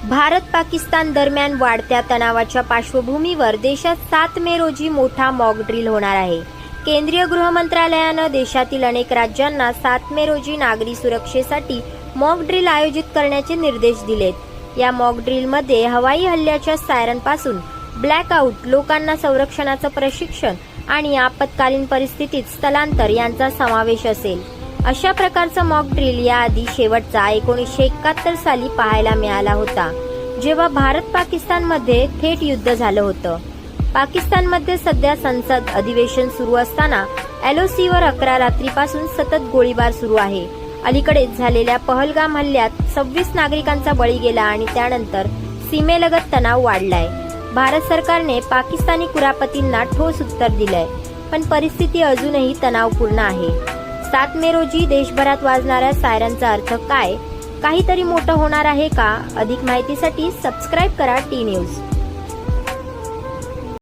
भारत पाकिस्तान दरम्यान वाढत्या तणावाच्या पार्श्वभूमीवर देशात 7 मे रोजी मोठा मॉक ड्रिल होणार आहे. केंद्रीय गृह मंत्रालयानं देशातील अनेक राज्यांना 7 मे रोजी नागरी सुरक्षेसाठी मॉक ड्रिल आयोजित करण्याचे निर्देश दिलेत. या मॉक ड्रिलमध्ये हवाई हल्ल्याच्या सायरनपासून ब्लॅकआउट, लोकांना संरक्षणाचं प्रशिक्षण आणि आपत्कालीन परिस्थितीत स्थलांतर यांचा समावेश असेल. अशा प्रकारचा मॉक ड्रिल याआधी शेवटचा 1971 साली पाहायला मिळाला होता, जेव्हा भारत पाकिस्तानमध्ये थेट युद्ध झालं होतं. पाकिस्तानमध्ये सध्या संसद अधिवेशन सुरू असताना LOCवर 11 रात्रीपासून सतत गोळीबार सुरू आहे. अलीकडेच झालेल्या पहलगाम हल्ल्यात 26 नागरिकांचा बळी गेला आणि त्यानंतर सीमेलगत तणाव वाढलाय. भारत सरकारने पाकिस्तानी कुरापतींना ठोस उत्तर दिलंय, पण परिस्थिती अजूनही तणावपूर्ण आहे. 7 मे रोजी देशभरात वाजणाऱ्या सायरनचा अर्थ काय? काहीतरी मोठं होणार आहे का? अधिक माहितीसाठी सबस्क्राईब करा T न्यूज.